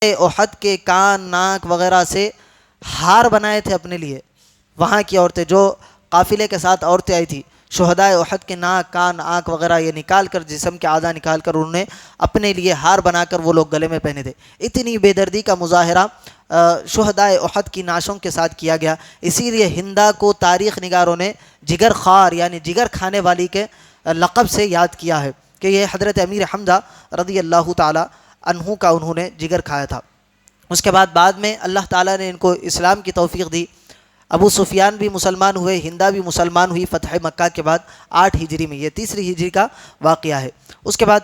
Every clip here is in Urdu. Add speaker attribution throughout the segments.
Speaker 1: احد کے کان ناک وغیرہ سے ہار بنائے تھے اپنے لیے وہاں کی عورتیں، جو قافلے کے ساتھ عورتیں آئی تھی، شہدائے احد کے ناک کان آنکھ وغیرہ یہ نکال کر، جسم کے اعضاء نکال کر انہوں نے اپنے لیے ہار بنا کر وہ لوگ گلے میں پہنے تھے۔ اتنی بے دردی کا مظاہرہ شہدائے احد کی نعشوں کے ساتھ کیا گیا۔ اسی لیے ہندا کو تاریخ نگاروں نے جگر خوار یعنی جگر کھانے والی کے لقب سے یاد کیا ہے کہ یہ حضرت امیر حمزہ رضی اللہ تعالی عنہ کا انہوں نے جگر کھایا تھا۔ اس کے بعد میں اللہ تعالیٰ نے ان کو اسلام کی توفیق دی۔ ابو سفیان بھی مسلمان ہوئے، ہندا بھی مسلمان ہوئی فتح مکہ کے بعد 8 ہجری میں، یہ 3 ہجری کا واقعہ ہے۔ اس کے بعد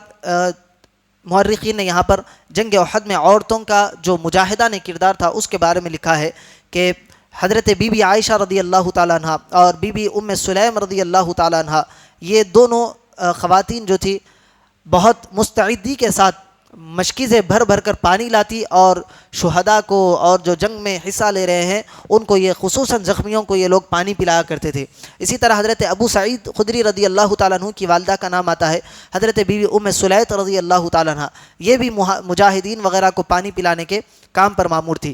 Speaker 1: مورخین نے یہاں پر جنگ احد میں عورتوں کا جو مجاہدہ نے کردار تھا اس کے بارے میں لکھا ہے کہ حضرت بی بی عائشہ رضی اللہ تعالیٰ عنہ اور بی بی ام سلیم رضی اللہ تعالیٰ عنہ، یہ دونوں خواتین جو تھی بہت مستعدی کے ساتھ مشکیزیں بھر بھر کر پانی لاتی، اور شہداء کو اور جو جنگ میں حصہ لے رہے ہیں ان کو، یہ خصوصاً زخمیوں کو یہ لوگ پانی پلایا کرتے تھے۔ اسی طرح حضرت ابو سعید خدری رضی اللہ تعالیٰ عنہ کی والدہ کا نام آتا ہے حضرت بی بی ام سلیت رضی اللہ تعالیٰ عنہ، یہ بھی مجاہدین وغیرہ کو پانی پلانے کے کام پر مامور تھی۔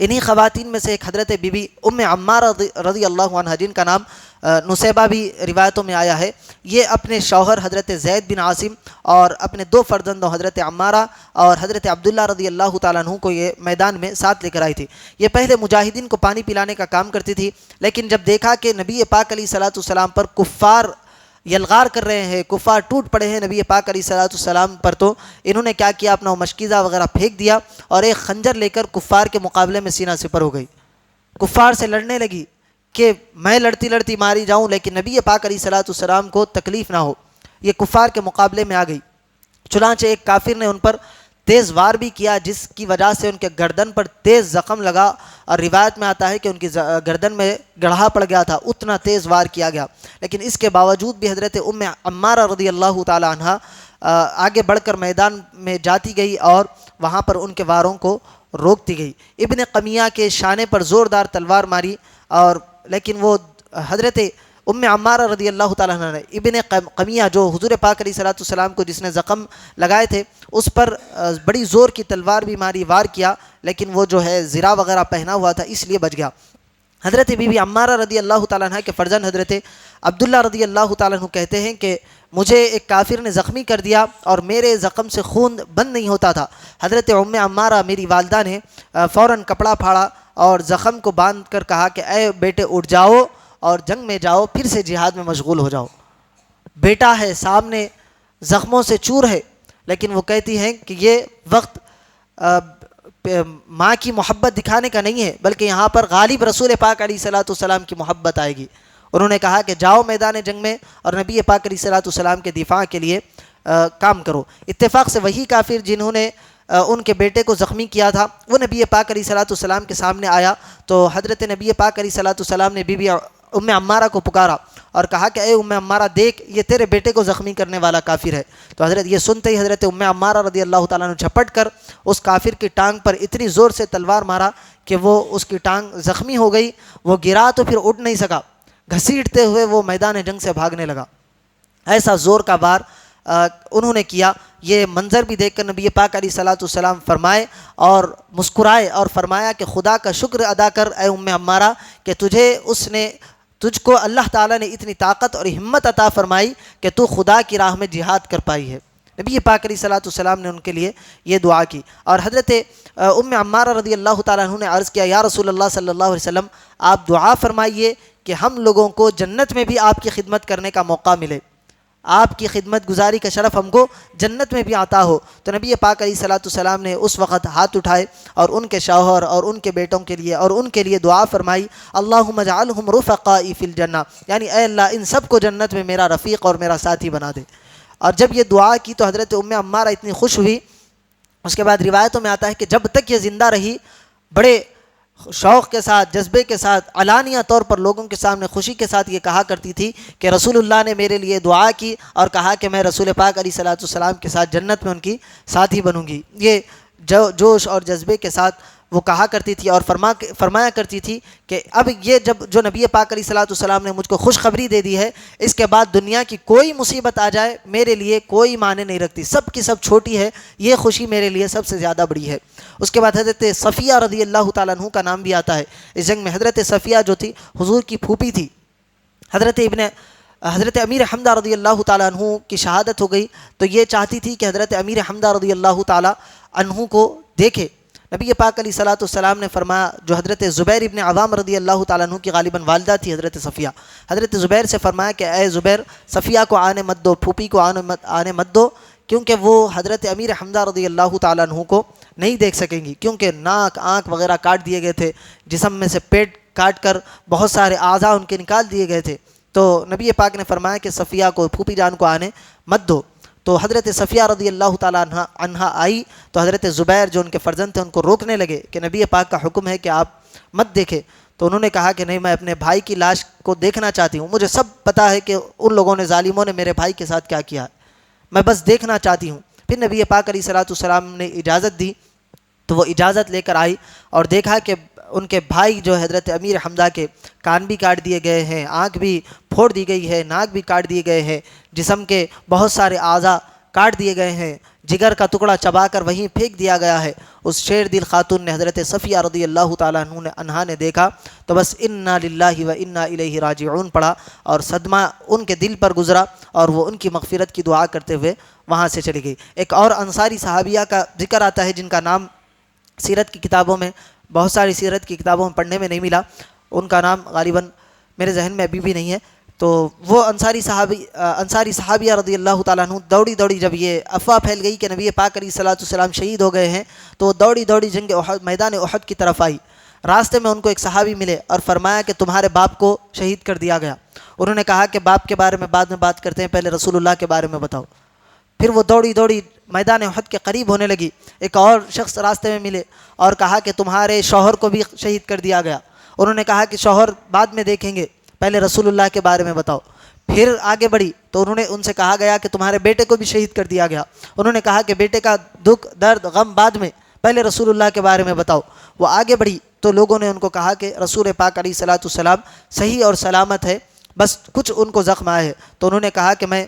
Speaker 1: انہی خواتین میں سے ایک حضرت بی بی ام عمارہ رضی اللہ عنہ، جن کا نام نصیبہ بھی روایتوں میں آیا ہے، یہ اپنے شوہر حضرت زید بن عاصم اور اپنے 2 فرزندوں حضرت عمارہ اور حضرت عبداللہ رضی اللہ تعالیٰ عنہ کو یہ میدان میں ساتھ لے کر آئی تھی۔ یہ پہلے مجاہدین کو پانی پلانے کا کام کرتی تھی، لیکن جب دیکھا کہ نبی پاک علیہ الصلوۃ والسلام پر کفار یلغار کر رہے ہیں، کفار ٹوٹ پڑے ہیں نبی پاک علیہ الصلوۃ والسلام پر، تو انہوں نے کیا کیا، اپنا مشکیزہ وغیرہ پھینک دیا اور ایک خنجر لے کر کفار کے مقابلے میں سینہ سپر ہو گئی، کفار سے لڑنے لگی کہ میں لڑتی لڑتی ماری جاؤں لیکن نبی پاک علیہ الصلوۃ والسلام کو تکلیف نہ ہو۔ یہ کفار کے مقابلے میں آ گئی، چنانچہ ایک کافر نے ان پر تیز وار بھی کیا، جس کی وجہ سے ان کے گردن پر تیز زخم لگا، اور روایت میں آتا ہے کہ ان کی گردن میں گڑھا پڑ گیا تھا، اتنا تیز وار کیا گیا۔ لیکن اس کے باوجود بھی حضرت ام عمارہ رضی اللہ تعالی عنہ آگے بڑھ کر میدان میں جاتی گئی اور وہاں پر ان کے واروں کو روکتی گئی۔ ابن قمیہ کے شانے پر زوردار تلوار ماری، اور لیکن وہ حضرت ام عمارہ رضی اللہ تعالیٰ عنہ نے ابن قمیہ، جو حضور پاک علیہ الصلوۃ والسلام کو جس نے زخم لگائے تھے، اس پر بڑی زور کی تلوار بھی ماری، وار کیا، لیکن وہ جو ہے زرہ وغیرہ پہنا ہوا تھا اس لیے بچ گیا۔ حضرت بی بی عمارہ رضی اللہ تعالیٰ عنہ کے فرزند حضرت عبداللہ رضی اللہ تعالیٰ عنہ کہتے ہیں کہ مجھے ایک کافر نے زخمی کر دیا اور میرے زخم سے خون بند نہیں ہوتا تھا۔ حضرت ام عمارہ میری والدہ نے فوراً کپڑا پھاڑا اور زخم کو باندھ کر کہا کہ اے بیٹے اٹھ جاؤ اور جنگ میں جاؤ، پھر سے جہاد میں مشغول ہو جاؤ۔ بیٹا ہے سامنے، زخموں سے چور ہے، لیکن وہ کہتی ہیں کہ یہ وقت ماں کی محبت دکھانے کا نہیں ہے، بلکہ یہاں پر غالب رسول پاک علیہ الصلوۃ والسلام کی محبت آئے گی۔ انہوں نے کہا کہ جاؤ میدان جنگ میں اور نبی پاک علیہ الصلوۃ والسلام کے دفاع کے لیے کام کرو۔ اتفاق سے وہی کافر جنہوں نے ان کے بیٹے کو زخمی کیا تھا، وہ نبی پاک علیہ الصلوۃ والسلام کے سامنے آیا، تو حضرت نبی پاک علیہ الصلوۃ والسلام نے بی بی ام عمارہ کو پکارا اور کہا کہ اے ام عمارہ دیکھ، یہ تیرے بیٹے کو زخمی کرنے والا کافر ہے۔ تو حضرت یہ سنتے ہی حضرت ام عمارہ رضی اللہ تعالیٰ نے جھپٹ کر اس کافر کی ٹانگ پر اتنی زور سے تلوار مارا کہ وہ اس کی ٹانگ زخمی ہو گئی، وہ گرا تو پھر اٹھ نہیں سکا، گھسیٹتے ہوئے وہ میدان جنگ سے بھاگنے لگا۔ ایسا زور کا وار انہوں نے کیا۔ یہ منظر بھی دیکھ کر نبی پاک علیہ الصلوۃ والسلام فرمائے اور مسکرائے اور فرمایا کہ خدا کا شکر ادا کر اے ام عمارہ کہ تجھ کو اللہ تعالیٰ نے اتنی طاقت اور ہمت عطا فرمائی کہ تو خدا کی راہ میں جہاد کر پائی ہے۔ نبی پاک علیہ الصلوۃ والسلام نے ان کے لیے یہ دعا کی، اور حضرت ام عمارہ رضی اللہ تعالیٰ عنہ نے عرض کیا یا رسول اللہ صلی اللہ علیہ وسلم، آپ دعا فرمائیے کہ ہم لوگوں کو جنت میں بھی آپ کی خدمت کرنے کا موقع ملے، آپ کی خدمت گزاری کا شرف ہم کو جنت میں بھی عطا ہو۔ تو نبی پاک علیہ الصلوۃ والسلام نے اس وقت ہاتھ اٹھائے اور ان کے شوہر اور ان کے بیٹوں کے لیے اور ان کے لیے دعا فرمائی، اللہم اجعلہم رفقائی فی الجنہ، یعنی اے اللہ ان سب کو جنت میں میرا رفیق اور میرا ساتھی بنا دے۔ اور جب یہ دعا کی تو حضرت ام عمارہ اتنی خوش ہوئی۔ اس کے بعد روایتوں میں آتا ہے کہ جب تک یہ زندہ رہی، بڑے شوق کے ساتھ، جذبے کے ساتھ، علانیہ طور پر لوگوں کے سامنے خوشی کے ساتھ یہ کہا کرتی تھی کہ رسول اللہ نے میرے لیے دعا کی اور کہا کہ میں رسول پاک علیہ الصلوۃ والسلام کے ساتھ جنت میں ان کی ساتھی بنوں گی۔ یہ جوش اور جذبے کے ساتھ وہ کہا کرتی تھی اور فرمایا کرتی تھی کہ اب یہ جب جو نبی پاک علیہ الصلوۃ والسلام نے مجھ کو خوشخبری دے دی ہے، اس کے بعد دنیا کی کوئی مصیبت آ جائے میرے لیے کوئی معنی نہیں رکھتی، سب کی سب چھوٹی ہے، یہ خوشی میرے لیے سب سے زیادہ بڑی ہے۔ اس کے بعد حضرت صفیہ رضی اللہ تعالیٰ عنہ کا نام بھی آتا ہے۔ اس جنگ میں حضرت صفیہ جو تھی حضور کی پھوپھی تھی، حضرت امیر حمزہ رضی اللہ تعالیٰ عنہ کی شہادت ہو گئی، تو یہ چاہتی تھی کہ حضرت امیر حمزہ رضی اللہ تعالیٰ عنہ کو دیکھے۔ نبی پاک علیہ الصلوۃ والسلام نے فرمایا، جو حضرت زبیر ابن عوام رضی اللہ تعالیٰ عنہ کی غالباً والدہ تھی حضرت صفیہ، حضرت زبیر سے فرمایا کہ اے زبیر، صفیہ کو آنے مت دو، پھوپھی کو آنے مت دو، کیونکہ وہ حضرت امیر حمزہ رضی اللہ تعالیٰ عنہ کو نہیں دیکھ سکیں گی، کیونکہ ناک آنکھ وغیرہ کاٹ دیے گئے تھے، جسم میں سے پیٹ کاٹ کر بہت سارے اعضاء ان کے نکال دیے گئے تھے۔ تو نبی پاک نے فرمایا کہ صفیہ کو، پھوپھی جان کو آنے مت دو۔ تو حضرت صفیہ رضی اللہ تعالیٰ عنہ آئی تو حضرت زبیر جو ان کے فرزند تھے ان کو روکنے لگے کہ نبی پاک کا حکم ہے کہ آپ مت دیکھیں۔ تو انہوں نے کہا کہ نہیں، میں اپنے بھائی کی لاش کو دیکھنا چاہتی ہوں، مجھے سب پتہ ہے کہ ان لوگوں نے، ظالموں نے میرے بھائی کے ساتھ کیا کیا ہے، میں بس دیکھنا چاہتی ہوں۔ پھر نبی پاک علیہ الصلوۃ والسلام نے اجازت دی، تو وہ اجازت لے کر آئی اور دیکھا کہ ان کے بھائی جو حضرت امیر حمزہ کے کان بھی کاٹ دیے گئے ہیں، آنکھ بھی پھوڑ دی گئی ہے، ناک بھی کاٹ دیے گئے ہیں، جسم کے بہت سارے اعضاء کاٹ دیے گئے ہیں، جگر کا ٹکڑا چبا کر وہیں پھینک دیا گیا ہے۔ اس شیر دل خاتون نے، حضرت صفیہ رضی اللہ تعالیٰ عنہا نے دیکھا تو بس انا للہ و انا الیہ راجعون پڑھا اور صدمہ ان کے دل پر گزرا اور وہ ان کی مغفرت کی دعا کرتے ہوئے وہاں سے چلی گئی۔ ایک اور انصاری صحابیہ کا ذکر آتا ہے جن کا نام سیرت کی کتابوں میں، بہت ساری سیرت کی کتابوں میں پڑھنے میں نہیں ملا، ان کا نام غالباً میرے ذہن میں ابھی بھی نہیں ہے۔ تو وہ انصاری صحابیہ رضی اللہ تعالیٰ عنہ دوڑی جب یہ افواہ پھیل گئی کہ نبی پاک علیہ الصلوۃ والسلام شہید ہو گئے ہیں، تو وہ دوڑی جنگ احد، میدان احد کی طرف آئی۔ راستے میں ان کو ایک صحابی ملے اور فرمایا کہ تمہارے باپ کو شہید کر دیا گیا۔ انہوں نے کہا کہ باپ کے بارے میں بعد میں بات کرتے ہیں، پہلے رسول اللہ کے بارے میں بتاؤ۔ پھر وہ دوڑی میدان احد کے قریب ہونے لگی۔ ایک اور شخص راستے میں ملے اور کہا کہ تمہارے شوہر کو بھی شہید کر دیا گیا۔ انہوں نے کہا کہ شوہر بعد میں دیکھیں گے، پہلے رسول اللہ کے بارے میں بتاؤ۔ پھر آگے بڑھی تو انہوں نے ان سے کہا گیا کہ تمہارے بیٹے کو بھی شہید کر دیا گیا۔ انہوں نے کہا کہ بیٹے کا دکھ درد غم بعد میں، پہلے رسول اللہ کے بارے میں بتاؤ۔ وہ آگے بڑھی تو لوگوں نے ان کو کہا کہ رسول پاک علیہ الصلوۃ والسلام صحیح اور سلامت ہے، بس کچھ ان کو زخم آئے ہے۔ تو انہوں نے کہا کہ میں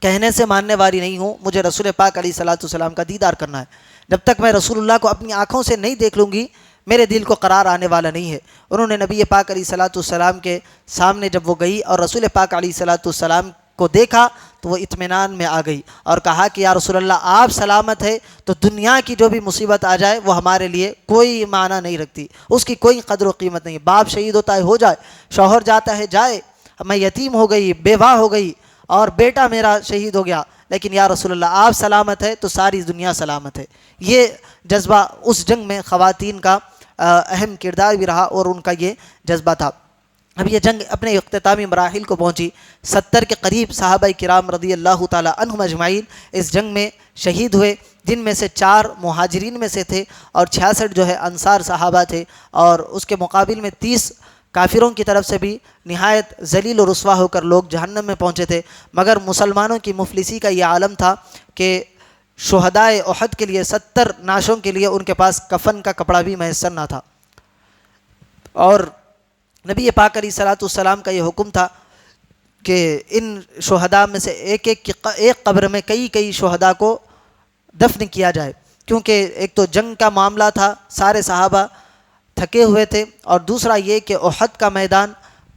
Speaker 1: کہنے سے ماننے والی نہیں ہوں، مجھے رسول پاک علیہ الصلوۃ والسلام کا دیدار کرنا ہے، جب تک میں رسول اللہ کو اپنی آنکھوں سے نہیں دیکھ لوں گی میرے دل کو قرار آنے والا نہیں ہے۔ انہوں نے نبی پاک علیہ الصلوۃ والسلام کے سامنے جب وہ گئی اور رسول پاک علیہ الصلوۃ والسلام کو دیکھا تو وہ اطمینان میں آ گئی اور کہا کہ یا رسول اللہ، آپ سلامت ہے تو دنیا کی جو بھی مصیبت آ جائے وہ ہمارے لیے کوئی معنی نہیں رکھتی، اس کی کوئی قدر و قیمت نہیں۔ باپ شہید ہوتا ہے ہو جائے، شوہر جاتا ہے جائے، میں یتیم ہو گئی، بیوہ ہو گئی اور بیٹا میرا شہید ہو گیا، لیکن یا رسول اللہ آپ سلامت ہے تو ساری دنیا سلامت ہے۔ یہ جذبہ اس جنگ میں خواتین کا اہم کردار بھی رہا اور ان کا یہ جذبہ تھا۔ اب یہ جنگ اپنے اختتامی مراحل کو پہنچی، 70 کے قریب صحابہ کرام رضی اللہ تعالیٰ عنہم اجمعین اس جنگ میں شہید ہوئے، جن میں سے 4 مہاجرین میں سے تھے اور 66 جو ہے انصار صحابہ تھے، اور اس کے مقابل میں 30 کافروں کی طرف سے بھی نہایت ذلیل و رسوا ہو کر لوگ جہنم میں پہنچے تھے۔ مگر مسلمانوں کی مفلسی کا یہ عالم تھا کہ شہدائے احد کے لیے 70 نعشوں کے لیے ان کے پاس کفن کا کپڑا بھی میسر نہ تھا، اور نبی پاک علیہ الصلوۃ والسلام کا یہ حکم تھا کہ ان شہداء میں سے ایک قبر میں کئی شہداء کو دفن کیا جائے، کیونکہ ایک تو جنگ کا معاملہ تھا، سارے صحابہ تھکے ہوئے تھے، اور دوسرا یہ کہ احد کا میدان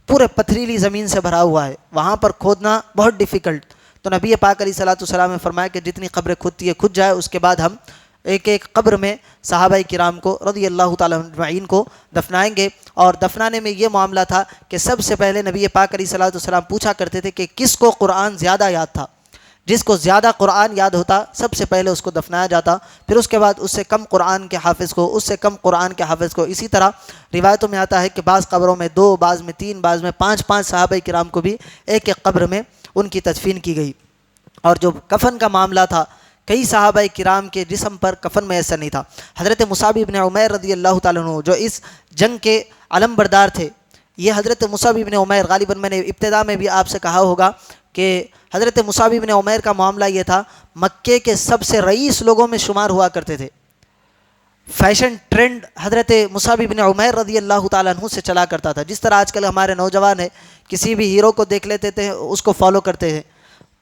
Speaker 1: پورے پتھریلی زمین سے بھرا ہوا ہے، وہاں پر کھودنا بہت ڈیفیکلٹ۔ تو نبی پاک علیہ الصلوۃ والسلام نے فرمایا کہ جتنی قبریں کھودتی ہے کھود جائے، اس کے بعد ہم ایک قبر میں صحابہ کرام کو رضی اللہ تعالیٰ اجمعین کو دفنائیں گے۔ اور دفنانے میں یہ معاملہ تھا کہ سب سے پہلے نبی پاک علیہ الصلوۃ والسلام پوچھا کرتے تھے کہ کس کو قرآن زیادہ یاد تھا، جس کو زیادہ قرآن یاد ہوتا سب سے پہلے اس کو دفنایا جاتا، پھر اس کے بعد اس سے کم قرآن کے حافظ کو، اس سے کم قرآن کے حافظ کو۔ اسی طرح روایتوں میں آتا ہے کہ بعض قبروں میں 2، بعض میں 3، بعض میں 5 صحابہ کرام کو بھی ایک قبر میں ان کی تدفین کی گئی۔ اور جو کفن کا معاملہ تھا، کئی صحابہ کرام کے جسم پر کفن میسر نہیں تھا۔ حضرت مصعب بن عمیر رضی اللہ تعالیٰ عنہ جو اس جنگ کے علم بردار تھے، یہ حضرت مصعب بن عمیر، غالباً میں نے ابتدا میں بھی آپ سے کہا ہوگا کہ حضرت مصعب بن عمیر کا معاملہ یہ تھا، مکے کے سب سے رئیس لوگوں میں شمار ہوا کرتے تھے، فیشن ٹرینڈ حضرت مصعب بن عمیر رضی اللہ تعالیٰ عنہ سے چلا کرتا تھا. جس طرح آج کل ہمارے نوجوان ہیں کسی بھی ہیرو کو دیکھ لیتے تھے اس کو فالو کرتے ہیں,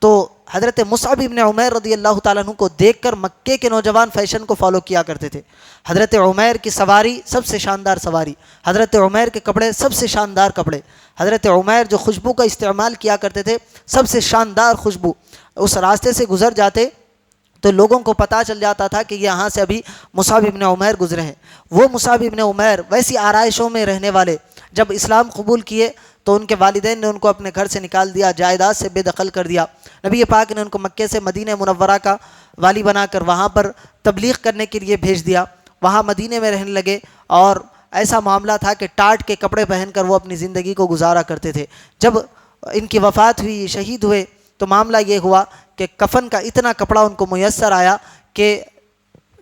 Speaker 1: تو حضرت مصعب بن عمیر رضی اللہ تعالیٰ عنہ کو دیکھ کر مکے کے نوجوان فیشن کو فالو کیا کرتے تھے. حضرت عمیر کی سواری سب سے شاندار سواری, حضرت عمیر کے کپڑے سب سے شاندار کپڑے, حضرت عمیر جو خوشبو کا استعمال کیا کرتے تھے سب سے شاندار خوشبو. اس راستے سے گزر جاتے تو لوگوں کو پتہ چل جاتا تھا کہ یہاں سے ابھی مصعب بن عمیر گزرے ہیں. وہ مصعب بن عمیر ویسی آرائشوں میں رہنے والے, جب اسلام قبول کیے تو ان کے والدین نے ان کو اپنے گھر سے نکال دیا, جائیداد سے بے دخل کر دیا. نبی پاک نے ان کو مکے سے مدینہ منورہ کا والی بنا کر وہاں پر تبلیغ کرنے کے لیے بھیج دیا. وہاں مدینے میں رہنے لگے اور ایسا معاملہ تھا کہ ٹاٹ کے کپڑے پہن کر وہ اپنی زندگی کو گزارا کرتے تھے. جب ان کی وفات ہوئی, شہید ہوئے, تو معاملہ یہ ہوا کہ کفن کا اتنا کپڑا ان کو میسر آیا کہ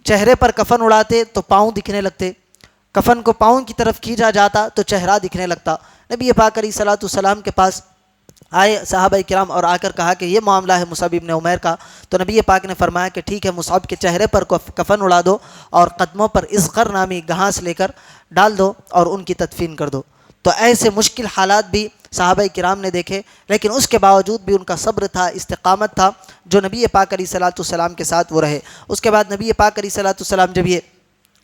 Speaker 1: چہرے پر کفن اڑاتے تو پاؤں دکھنے لگتے, کفن کو پاؤں کی طرف کھینچا جاتا تو چہرہ دکھنے لگتا. نبی پاک علیہ الصلوۃ والسلام کے پاس آئے صحابہ کرام اور آ کر کہا کہ یہ معاملہ ہے مصعب بن عمیر کا. تو نبی پاک نے فرمایا کہ ٹھیک ہے, مصعب کے چہرے پر کفن اڑا دو اور قدموں پر اصغر نامی گھاس لے کر ڈال دو اور ان کی تدفین کر دو. تو ایسے مشکل حالات بھی صحابہ کرام نے دیکھے, لیکن اس کے باوجود بھی ان کا صبر تھا, استقامت تھا, جو نبی پاک علیہ الصلوۃ والسلام کے ساتھ وہ رہے. اس کے بعد نبی پاک علیہ الصلوۃ والسلام جب یہ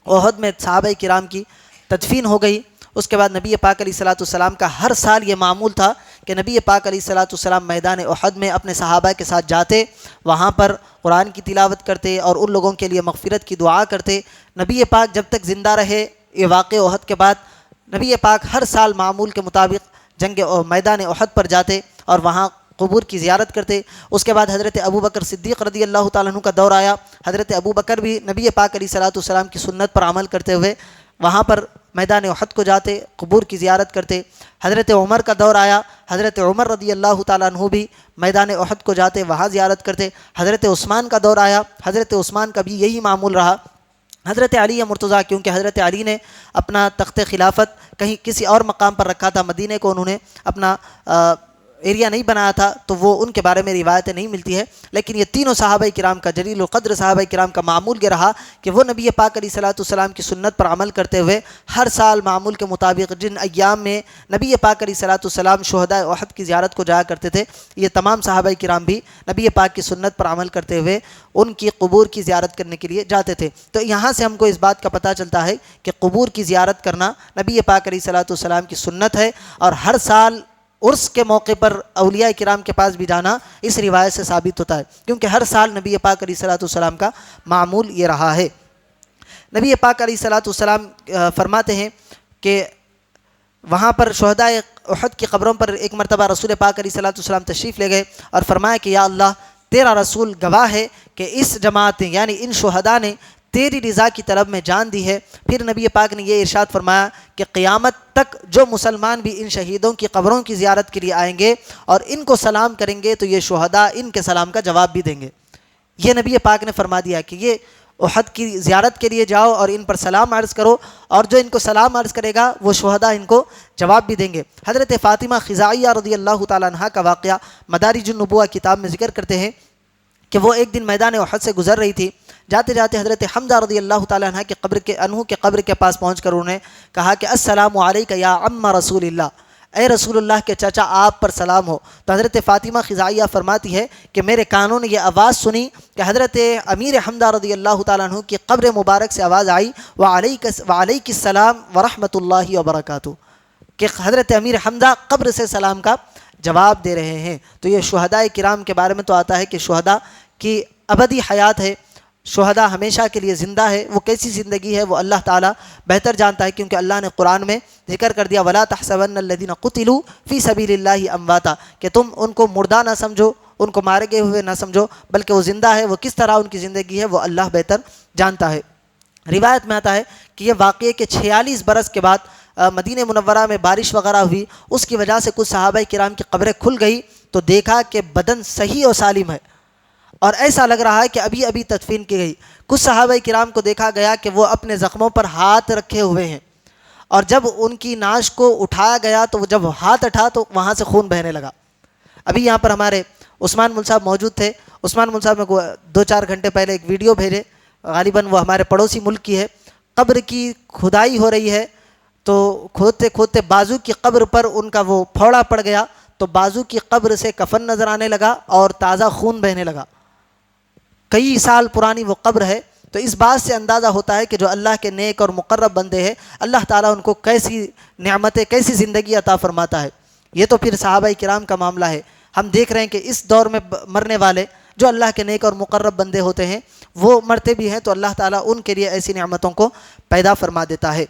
Speaker 1: احد میں صحابہ کرام کی تدفین ہو گئی, اس کے بعد نبی پاک علیہ الصلوۃ والسلام کا ہر سال یہ معمول تھا کہ نبی پاک علیہ الصلوۃ والسلام میدان احد میں اپنے صحابہ کے ساتھ جاتے, وہاں پر قرآن کی تلاوت کرتے اور ان لوگوں کے لیے مغفرت کی دعا کرتے. نبی پاک جب تک زندہ رہے, یہ واقعہ احد کے بعد نبی پاک ہر سال معمول کے مطابق جنگ میدان احد پر جاتے اور وہاں قبور کی زیارت کرتے. اس کے بعد حضرت ابو بکر صدیق رضی اللہ تعالیٰ عنہ کا دور آیا. حضرت ابو بکر بھی نبی پاک علیہ الصلوۃ والسلام کی سنت پر عمل کرتے ہوئے وہاں پر میدان احد کو جاتے, قبور کی زیارت کرتے. حضرت عمر کا دور آیا, حضرت عمر رضی اللہ تعالیٰ عنہ بھی میدان احد کو جاتے, وہاں زیارت کرتے. حضرت عثمان کا دور آیا, حضرت عثمان کا بھی یہی معمول رہا. حضرت علی مرتضیٰ, کیونکہ حضرت علی نے اپنا تخت خلافت کہیں کسی اور مقام پر رکھا تھا, مدینے کو انہوں نے اپنا ایریا نہیں بنایا تھا, تو وہ ان کے بارے میں روایتیں نہیں ملتی ہے. لیکن یہ تینوں صحابہ کرام کا, جلیل القدر صحابہ کرام کا معمول یہ رہا کہ وہ نبی پاک علیہ الصلوۃ والسلام کی سنت پر عمل کرتے ہوئے ہر سال معمول کے مطابق جن ایام میں نبی پاک علیہ الصلوۃ والسلام شہداء احد کی زیارت کو جایا کرتے تھے, یہ تمام صحابہ کرام بھی نبی پاک کی سنت پر عمل کرتے ہوئے ان کی قبور کی زیارت کرنے کے لیے جاتے تھے. تو یہاں سے ہم کو اس بات کا پتہ چلتا ہے کہ قبور کی زیارت کرنا نبی پاک علیہ الصلوۃ والسلام کی سنت ہے, اور ہر سال عرس کے موقع پر اولیاء کرام کے پاس بھی جانا اس روایت سے ثابت ہوتا ہے, کیونکہ ہر سال نبی پاک علیہ الصلوۃ والسلام کا معمول یہ رہا ہے. نبی پاک علیہ الصلوۃ والسلام فرماتے ہیں کہ وہاں پر شہداء احد کی قبروں پر ایک مرتبہ رسول پاک علیہ الصلوۃ والسلام تشریف لے گئے اور فرمایا کہ یا اللہ, تیرا رسول گواہ ہے کہ اس جماعت نے یعنی ان شہداء نے تیری رضا کی طلب میں جان دی ہے. پھر نبی پاک نے یہ ارشاد فرمایا کہ قیامت تک جو مسلمان بھی ان شہیدوں کی قبروں کی زیارت کے لیے آئیں گے اور ان کو سلام کریں گے تو یہ شہداء ان کے سلام کا جواب بھی دیں گے. یہ نبی پاک نے فرما دیا کہ یہ احد کی زیارت کے لیے جاؤ اور ان پر سلام عرض کرو, اور جو ان کو سلام عرض کرے گا وہ شہداء ان کو جواب بھی دیں گے. حضرت فاطمہ خزائیہ رضی اللہ تعالیٰ عنہ کا واقعہ مدارج النبوہ کتاب میں ذکر کرتے ہیں کہ وہ ایک دن میدان احد سے گزر رہی تھی. جاتے جاتے حضرت حمزہ رضی اللہ تعالیٰ عنہ کے قبر کے پاس پہنچ کر انہوں نے کہا کہ السلام علیک یا عم رسول اللہ, اے رسول اللہ کے چچا آپ پر سلام ہو. تو حضرت فاطمہ خزائیہ فرماتی ہے کہ میرے کانوں نے یہ آواز سنی کہ حضرت امیر حمزہ رضی اللہ تعالیٰ عنہ کی قبر مبارک سے آواز آئی وعلیک السلام ورحمۃ اللہ وبرکاتہ, کہ حضرت امیر حمزہ قبر سے سلام کا جواب دے رہے ہیں. تو یہ شہداء کرام کے بارے میں تو آتا ہے کہ شہداء کی ابدی حیات ہے, شہداء ہمیشہ کے لیے زندہ ہے. وہ کیسی زندگی ہے وہ اللہ تعالیٰ بہتر جانتا ہے, کیونکہ اللہ نے قرآن میں ذکر کر دیا وَلَا تَحْسَبَنَّ الَّذِينَ قُتِلُوا فِي سَبِيلِ اللَّهِ أَمْوَاتًا, کہ تم ان کو مردہ نہ سمجھو, ان کو مارے گئے ہوئے نہ سمجھو, بلکہ وہ زندہ ہے. وہ کس طرح ان کی زندگی ہے وہ اللہ بہتر جانتا ہے. روایت میں آتا ہے کہ یہ واقعے کے 46 برس کے بعد مدینہ منورہ میں بارش وغیرہ ہوئی, اس کی وجہ سے کچھ صحابہ کرام کی قبریں کھل گئی تو دیکھا کہ بدن صحیح و سالم ہے اور ایسا لگ رہا ہے کہ ابھی ابھی تدفین کی گئی. کچھ صحابہ کرام کو دیکھا گیا کہ وہ اپنے زخموں پر ہاتھ رکھے ہوئے ہیں, اور جب ان کی نعش کو اٹھایا گیا تو جب ہاتھ اٹھا تو وہاں سے خون بہنے لگا. ابھی یہاں پر ہمارے عثمان مول صاحب موجود تھے. عثمان مول صاحب نے 2-4 گھنٹے پہلے ایک ویڈیو بھیجے, غالباً وہ ہمارے پڑوسی ملک کی ہے. قبر کی کھدائی ہو رہی ہے تو کھودتے کھودتے بازو کی قبر پر ان کا وہ پھوڑا پڑ گیا، تو بازو کی قبر سے کفن نظر آنے لگا اور تازہ خون بہنے لگا. کئی سال پرانی وہ قبر ہے. تو اس بات سے اندازہ ہوتا ہے کہ جو اللہ کے نیک اور مقرب بندے ہیں، اللہ تعالیٰ ان کو کیسی نعمتیں، کیسی زندگی عطا فرماتا ہے. یہ تو پھر صحابہ کرام کا معاملہ ہے. ہم دیکھ رہے ہیں کہ اس دور میں مرنے والے جو اللہ کے نیک اور مقرب بندے ہوتے ہیں وہ مرتے بھی ہیں تو اللہ تعالیٰ ان کے لیے ایسی نعمتوں کو پیدا فرما دیتا ہے.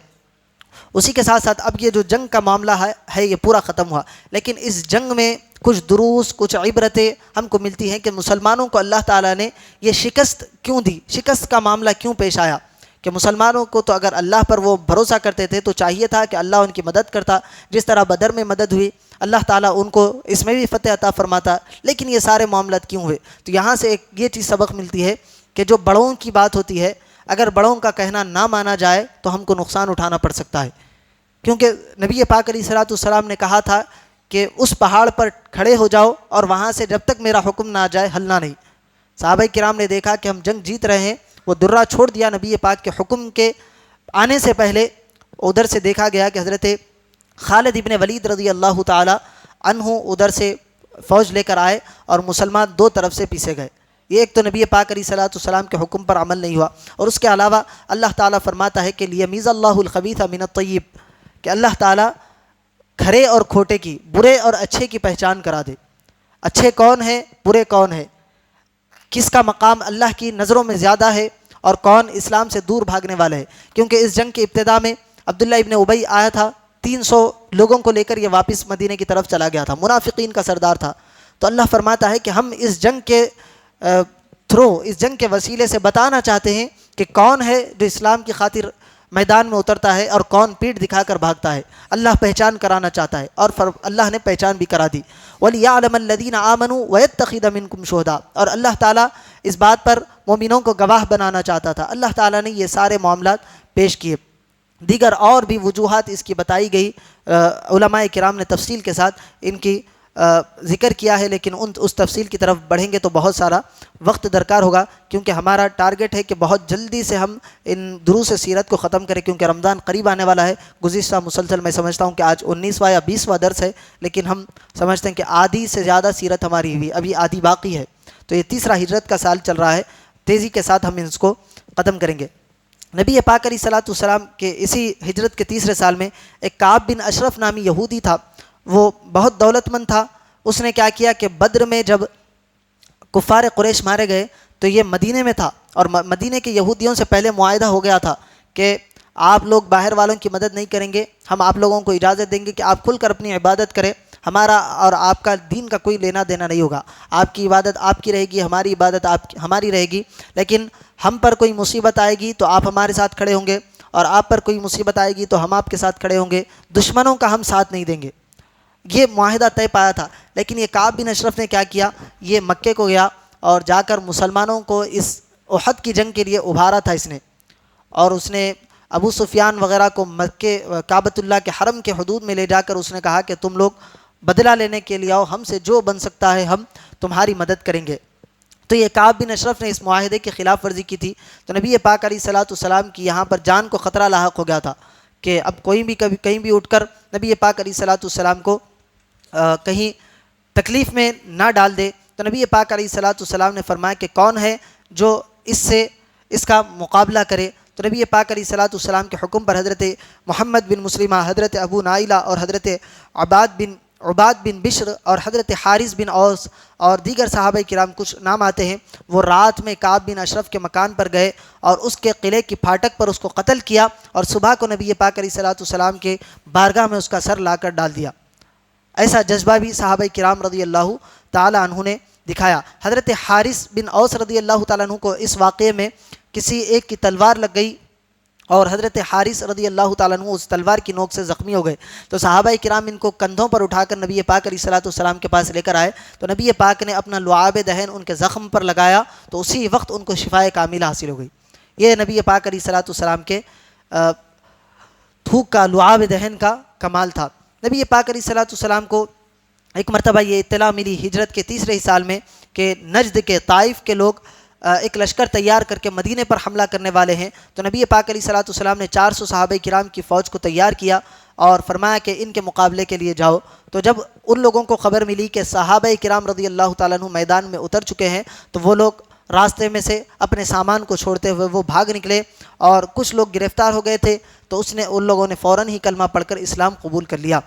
Speaker 1: اسی کے ساتھ ساتھ اب یہ جو جنگ کا معاملہ ہے یہ پورا ختم ہوا، لیکن اس جنگ میں کچھ دروس، کچھ عبرتیں ہم کو ملتی ہیں کہ مسلمانوں کو اللہ تعالیٰ نے یہ شکست کیوں دی، شکست کا معاملہ کیوں پیش آیا. کہ مسلمانوں کو تو اگر اللہ پر وہ بھروسہ کرتے تھے تو چاہیے تھا کہ اللہ ان کی مدد کرتا، جس طرح بدر میں مدد ہوئی اللہ تعالیٰ ان کو اس میں بھی فتح عطا فرماتا. لیکن یہ سارے معاملات کیوں ہوئے؟ تو یہاں سے ایک یہ چیز سبق ملتی ہے کہ جو بڑوں کی بات ہوتی ہے، اگر بڑوں کا کہنا نہ مانا جائے تو ہم کو نقصان اٹھانا پڑ سکتا ہے. کیونکہ نبی پاک علیہ السلام نے کہا تھا کہ اس پہاڑ پر کھڑے ہو جاؤ اور وہاں سے جب تک میرا حکم نہ آ جائے ہلنا نہیں. صحابہ کرام نے دیکھا کہ ہم جنگ جیت رہے ہیں، وہ درہ چھوڑ دیا نبی پاک کے حکم کے آنے سے پہلے. ادھر سے دیکھا گیا کہ حضرت خالد ابن ولید رضی اللہ تعالی عنہ ادھر سے فوج لے کر آئے اور مسلمان دو طرف سے پیچھے گئے. یہ ایک تو نبی پاک علیہ السلام کے حکم پر عمل نہیں ہوا، اور اس کے علاوہ اللہ تعالیٰ فرماتا ہے کہ لیمیز اللہ الخبیث من الطیب، کہ اللہ تعالیٰ کھرے اور کھوٹے کی، برے اور اچھے کی پہچان کرا دے. اچھے کون ہیں، برے کون ہیں، کس کا مقام اللہ کی نظروں میں زیادہ ہے اور کون اسلام سے دور بھاگنے والا ہے. کیونکہ اس جنگ کی ابتدا میں عبداللہ ابن ابی آیا تھا، 300 لوگوں کو لے کر یہ واپس مدینے کی طرف چلا گیا تھا، منافقین کا سردار تھا. تو اللہ فرماتا ہے کہ ہم اس جنگ کے اس جنگ کے وسیلے سے بتانا چاہتے ہیں کہ کون ہے جو اسلام کی خاطر میدان میں اترتا ہے اور کون پیٹھ دکھا کر بھاگتا ہے. اللہ پہچان کرانا چاہتا ہے اور اللہ نے پہچان بھی کرا دی. وَلِيَعْلَمَ الَّذِينَ آمَنُوا وَيَتَّخِذَ مِنكُمْ شُهَدَاءَ، اور اللہ تعالیٰ اس بات پر مومنوں کو گواہ بنانا چاہتا تھا. اللہ تعالیٰ نے یہ سارے معاملات پیش کیے. دیگر اور بھی وجوہات اس کی بتائی گئی، علماء کرام نے تفصیل کے ساتھ ان کی ذکر کیا ہے، لیکن اس تفصیل کی طرف بڑھیں گے تو بہت سارا وقت درکار ہوگا. کیونکہ ہمارا ٹارگٹ ہے کہ بہت جلدی سے ہم ان دروس سیرت کو ختم کریں، کیونکہ رمضان قریب آنے والا ہے. گزشتہ مسلسل میں سمجھتا ہوں کہ آج 19واں یا 20واں درس ہے، لیکن ہم سمجھتے ہیں کہ آدھی سے زیادہ سیرت ہماری ہوئی، ابھی آدھی باقی ہے. تو یہ تیسرا ہجرت کا سال چل رہا ہے، تیزی کے ساتھ ہم اس کو ختم کریں گے. نبی پاک علیہ السلام کے اسی ہجرت کے تیسرے سال میں ایک کعب بن اشرف نامی یہودی تھا، وہ بہت دولت مند تھا. اس نے کیا کیا کہ بدر میں جب کفار قریش مارے گئے تو یہ مدینے میں تھا، اور مدینے کے یہودیوں سے پہلے معاہدہ ہو گیا تھا کہ آپ لوگ باہر والوں کی مدد نہیں کریں گے، ہم آپ لوگوں کو اجازت دیں گے کہ آپ کھل کر اپنی عبادت کریں، ہمارا اور آپ کا دین کا کوئی لینا دینا نہیں ہوگا. آپ کی عبادت آپ کی رہے گی، ہماری عبادت ہماری رہے گی، لیکن ہم پر کوئی مصیبت آئے گی تو آپ ہمارے ساتھ کھڑے ہوں گے، اور آپ پر کوئی مصیبت آئے گی تو ہم آپ کے ساتھ کھڑے ہوں گے، دشمنوں کا ہم ساتھ نہیں دیں گے. یہ معاہدہ طے پایا تھا. لیکن یہ کعب بن اشرف نے کیا کیا، یہ مکے کو گیا اور جا کر مسلمانوں کو اس احد کی جنگ کے لیے ابھارا تھا اس نے، اور اس نے ابو سفیان وغیرہ کو مکے کعبۃ اللہ کے حرم کے حدود میں لے جا کر اس نے کہا کہ تم لوگ بدلہ لینے کے لیے آؤ، ہم سے جو بن سکتا ہے ہم تمہاری مدد کریں گے. تو یہ کعب بن اشرف نے اس معاہدے کی خلاف ورزی کی تھی. تو نبی پاک علیہ السلام کی یہاں پر جان کو خطرہ لاحق ہو گیا تھا کہ اب کوئی بھی کہیں بھی اٹھ کر نبی پاک علیہ السلام کو کہیں تکلیف میں نہ ڈال دے. تو نبی پاک علیہ السلام نے فرمایا کہ کون ہے جو اس کا مقابلہ کرے. تو نبی پاک علیہ السلام کے حکم پر حضرت محمد بن مسلمہ، حضرت ابو نائلہ اور حضرت عباد بن بشر اور حضرت حارث بن اوس اور دیگر صحابہ کرام، کچھ نام آتے ہیں، وہ رات میں کعب بن اشرف کے مکان پر گئے اور اس کے قلعے کی پھاٹک پر اس کو قتل کیا، اور صبح کو نبی پاک علیہ السلام کے بارگاہ میں اس کا سر لا کر ڈال دیا. ایسا جذبہ بھی صحابہ کرام رضی اللہ تعالی عنہ نے دکھایا. حضرت حارث بن اوس رضی اللہ تعالیٰ عنہ کو اس واقعے میں کسی ایک کی تلوار لگ گئی اور حضرت حارث رضی اللہ تعالیٰ عنہ اس تلوار کی نوک سے زخمی ہو گئے. تو صحابہ کرام ان کو کندھوں پر اٹھا کر نبی پاک علیہ السلام کے پاس لے کر آئے. تو نبی پاک نے اپنا لعاب دہن ان کے زخم پر لگایا تو اسی وقت ان کو شفائے کاملہ حاصل ہو گئی. یہ نبی پاک علیہ السلام کے تھوک کا، لعاب دہن کا کمال تھا. نبی پاک علیہ السلام کو ایک مرتبہ یہ اطلاع ملی ہجرت کے تیسرے ہی سال میں کہ نجد کے طائف کے لوگ ایک لشکر تیار کر کے مدینے پر حملہ کرنے والے ہیں، تو نبی پاک علیہ الصلوۃ والسلام نے 400 صحابہ کرام کی فوج کو تیار کیا اور فرمایا کہ ان کے مقابلے کے لیے جاؤ۔ تو جب ان لوگوں کو خبر ملی کہ صحابہ کرام رضی اللہ تعالیٰ عنہ میدان میں اتر چکے ہیں، تو وہ لوگ راستے میں سے اپنے سامان کو چھوڑتے ہوئے وہ بھاگ نکلے، اور کچھ لوگ گرفتار ہو گئے تھے، تو ان لوگوں نے فوراً ہی کلمہ پڑھ کر اسلام قبول کر لیا۔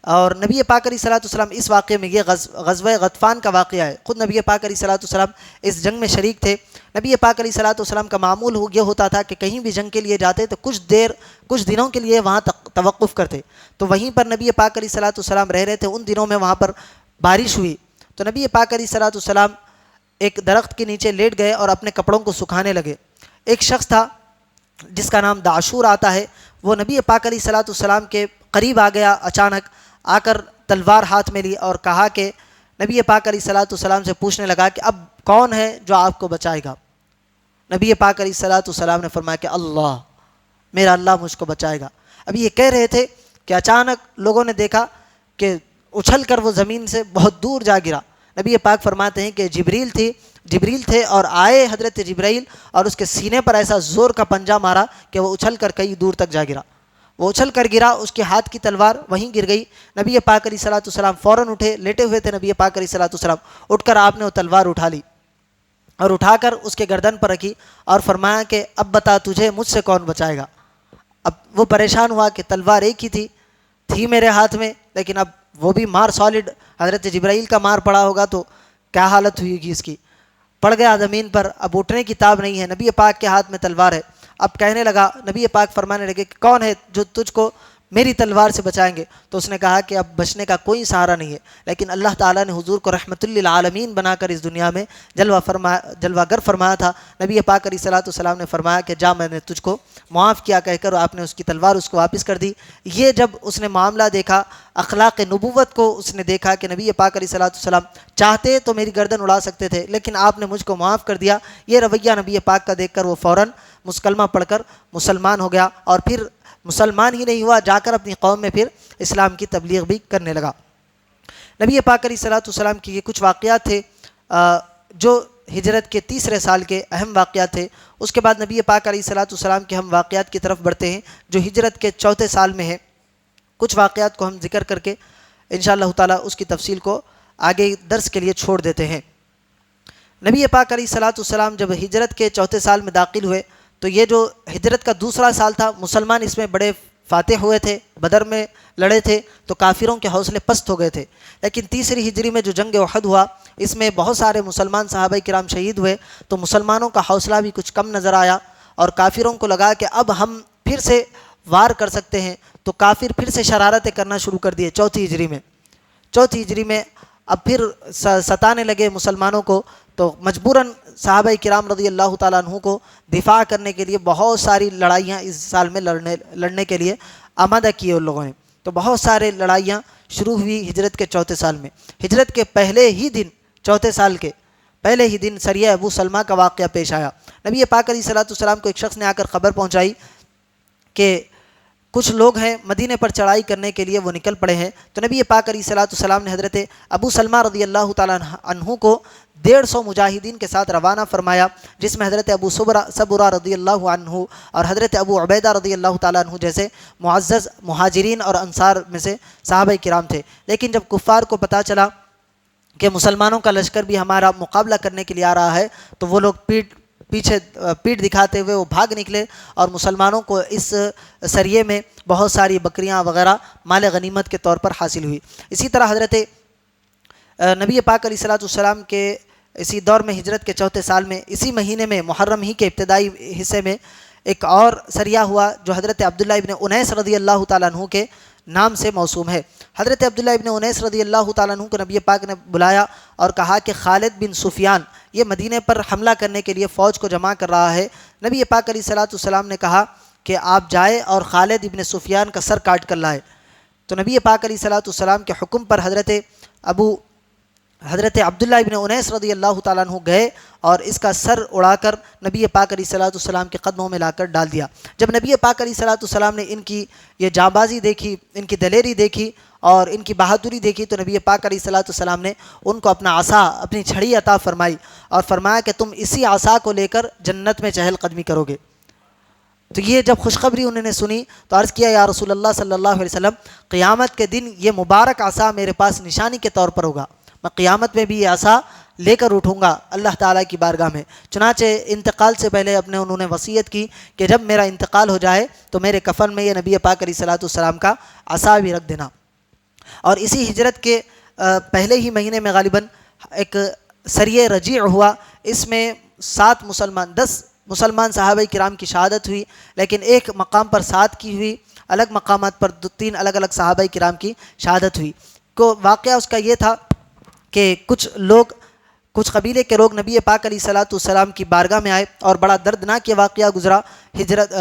Speaker 1: اور نبی پاک علیہ الصلوۃ والسلام اس واقعے میں، یہ غزوہ غطفان کا واقعہ ہے، خود نبی پاک علیہ الصلوۃ والسلام اس جنگ میں شریک تھے۔ نبی پاک علیہ الصلوۃ والسلام کا معمول یہ ہوتا تھا کہ کہیں بھی جنگ کے لیے جاتے تو کچھ دنوں کے لیے وہاں توقف کرتے، تو وہیں پر نبی پاک علیہ الصلوۃ والسلام رہ رہے تھے۔ ان دنوں میں وہاں پر بارش ہوئی، تو نبی پاک علیہ الصلوۃ والسلام ایک درخت کے نیچے لیٹ گئے اور اپنے کپڑوں کو سکھانے لگے۔ ایک شخص تھا جس کا نام دعشور آتا ہے، وہ نبی پاک علیہ الصلوۃ والسلام کے قریب آ گیا، اچانک آ کر تلوار ہاتھ میں لی اور کہا کہ نبی پاک علیہ الصلوۃ والسلام سے پوچھنے لگا کہ اب کون ہے جو آپ کو بچائے گا؟ نبی پاک علیہ الصلوۃ والسلام نے فرمایا کہ اللہ، میرا اللہ مجھ کو بچائے گا۔ اب یہ کہہ رہے تھے کہ اچانک لوگوں نے دیکھا کہ اچھل کر وہ زمین سے بہت دور جا گرا۔ نبی پاک فرماتے ہیں کہ جبریل تھے اور آئے حضرت جبرائیل اور اس کے سینے پر ایسا زور کا پنجہ مارا کہ وہ اچھل کر کئی دور تک جا گرا۔ وہ اچھل کر گرا، اس کے ہاتھ کی تلوار وہیں گر گئی۔ نبی پاک علیہ الصلوۃ والسلام فوراً اٹھے، لیٹے ہوئے تھے نبی پاک علیہ الصلوۃ والسلام، اٹھ کر آپ نے وہ تلوار اٹھا لی اور اٹھا کر اس کے گردن پر رکھی اور فرمایا کہ اب بتا تجھے مجھ سے کون بچائے گا؟ اب وہ پریشان ہوا کہ تلوار ایک ہی تھی میرے ہاتھ میں، لیکن اب وہ بھی مار سالڈ حضرت جبرائیل کا مار پڑا ہوگا تو کیا حالت ہوئی گی اس کی۔ پڑ گیا زمین پر، اب اٹھنے کی تاب نہیں ہے، نبی پاک کے ہاتھ میں تلوار ہے۔ اب کہنے لگا، نبی پاک فرمانے لگے کہ کون ہے جو تجھ کو میری تلوار سے بچائیں گے؟ تو اس نے کہا کہ اب بچنے کا کوئی سہارا نہیں ہے، لیکن اللہ تعالیٰ نے حضور کو رحمت للعالمین بنا کر اس دنیا میں جلوہ گر فرمایا تھا۔ نبی پاک علیہ الصلوۃ والسلام نے فرمایا کہ جا، میں نے تجھ کو معاف کیا کہہ کر آپ نے اس کی تلوار اس کو واپس کر دی۔ یہ جب اس نے معاملہ دیکھا، اخلاق نبوت کو اس نے دیکھا کہ نبی پاک علیہ الصلوۃ والسلام چاہتے تو میری گردن اڑا سکتے تھے، لیکن آپ نے مجھ کو معاف کر دیا۔ یہ رویہ نبی پاک کا دیکھ کر وہ فوراً کلمہ پڑھ کر مسلمان ہو گیا، اور پھر مسلمان ہی نہیں ہوا، جا کر اپنی قوم میں پھر اسلام کی تبلیغ بھی کرنے لگا۔ نبی پاک علیہ الصلوۃ والسلام کی یہ کچھ واقعات تھے جو ہجرت کے تیسرے سال کے اہم واقعات تھے۔ اس کے بعد نبی پاک علیہ الصلوۃ والسلام کے ہم واقعات کی طرف بڑھتے ہیں جو ہجرت کے چوتھے سال میں ہیں۔ کچھ واقعات کو ہم ذکر کر کے انشاءاللہ تعالیٰ اس کی تفصیل کو آگے درس کے لیے چھوڑ دیتے ہیں۔ نبی پاک علیہ الصلوۃ والسلام جب ہجرت کے چوتھے سال میں داخل ہوئے تو یہ جو ہجرت کا دوسرا سال تھا، مسلمان اس میں بڑے فاتح ہوئے تھے، بدر میں لڑے تھے تو کافروں کے حوصلے پست ہو گئے تھے۔ لیکن تیسری ہجری میں جو جنگ احد ہوا، اس میں بہت سارے مسلمان صحابہ کرام شہید ہوئے، تو مسلمانوں کا حوصلہ بھی کچھ کم نظر آیا، اور کافروں کو لگا کہ اب ہم پھر سے وار کر سکتے ہیں، تو کافر پھر سے شرارتیں کرنا شروع کر دیے۔ چوتھی ہجری میں اب پھر ستانے لگے مسلمانوں کو، تو مجبوراً صحابہ کرام رضی اللہ تعالیٰ عنہ کو دفاع کرنے کے لیے بہت ساری لڑائیاں اس سال میں لڑنے کے لیے آمادہ کیے ان لوگوں نے۔ تو بہت سارے لڑائیاں شروع ہوئی ہجرت کے چوتھے سال میں۔ ہجرت کے پہلے ہی دن، چوتھے سال کے پہلے ہی دن سریہ ابو سلمہ کا واقعہ پیش آیا۔ نبی پاک علیہ الصلوۃ والسلام کو ایک شخص نے آ کر خبر پہنچائی کہ کچھ لوگ ہیں مدینے پر چڑھائی کرنے کے لیے، وہ نکل پڑے ہیں۔ تو نبی پاک علیہ الصلوۃ والسلام نے حضرت ابو سلمہ رضی اللہ تعالیٰ عنہ کو 150 مجاہدین کے ساتھ روانہ فرمایا، جس میں حضرت ابو صبرہ رضی اللہ عنہ اور حضرت ابو عبیدہ رضی اللہ تعالیٰ عنہ جیسے معزز مہاجرین اور انصار میں سے صحابہ کرام تھے۔ لیکن جب کفار کو پتہ چلا کہ مسلمانوں کا لشکر بھی ہمارا مقابلہ کرنے کے لیے آ رہا ہے، تو وہ لوگ پیٹ دکھاتے ہوئے وہ بھاگ نکلے، اور مسلمانوں کو اس سریے میں بہت ساری بکریاں وغیرہ مال غنیمت کے طور پر حاصل ہوئی۔ اسی طرح حضرت نبی پاک علیہ الصلوۃ والسلام کے اسی دور میں ہجرت کے چوتھے سال میں، اسی مہینے میں محرم ہی کے ابتدائی حصے میں ایک اور سریہ ہوا جو حضرت عبداللہ ابن انیس رضی اللہ تعالیٰ عنہ کے نام سے موسوم ہے۔ حضرت عبداللہ ابن انیس رضی اللہ تعالیٰ عنہ کو نبی پاک نے بلایا اور کہا کہ خالد بن سفیان یہ مدینے پر حملہ کرنے کے لیے فوج کو جمع کر رہا ہے۔ نبی پاک علیہ الصلوۃ والسلام نے کہا کہ آپ جائے اور خالد ابن سفیان کا سر کاٹ کر لائے۔ تو نبی پاک علیہ الصلوۃ والسلام کے حکم پر حضرت ابو حضرت عبداللہ ابن انیس رضی اللہ تعالیٰ عنہ گئے اور اس کا سر اڑا کر نبی پاک علیہ الصلوۃ والسلام کے قدموں میں لا کر ڈال دیا۔ جب نبی پاک علیہ الصلوۃ والسلام نے ان کی یہ جانبازی دیکھی، ان کی دلیری دیکھی اور ان کی بہادری دیکھی، تو نبی پاک علیہ الصلوۃ والسلام نے ان کو اپنا عصا، اپنی چھڑی عطا فرمائی اور فرمایا کہ تم اسی عصا کو لے کر جنت میں چہل قدمی کرو گے۔ تو یہ جب خوشخبری انہوں نے سنی تو عرض کیا یا رسول اللہ صلی اللہ علیہ وسلم، قیامت کے دن یہ مبارک عصا میرے پاس نشانی کے طور پر ہوگا، میں قیامت میں بھی یہ عصا لے کر اٹھوں گا اللہ تعالیٰ کی بارگاہ میں۔ چنانچہ انتقال سے پہلے انہوں نے وصیت کی کہ جب میرا انتقال ہو جائے تو میرے کفن میں یہ نبی پاک علیہ الصلوۃ والسلام کا عصا بھی رکھ دینا۔ اور اسی ہجرت کے پہلے ہی مہینے میں غالباً ایک سریہ رجیع ہوا، اس میں 10 مسلمان صحابہ کرام کی شہادت ہوئی، لیکن ایک مقام پر 7 کی ہوئی، الگ مقامات پر 3 الگ الگ صحابہ کرام کی شہادت ہوئی۔ واقعہ اس کا یہ تھا کہ کچھ قبیلے کے لوگ نبی پاک علیہ الصلوۃ والسلام کی بارگاہ میں آئے اور بڑا دردناک یہ واقعہ گزرا ہجرت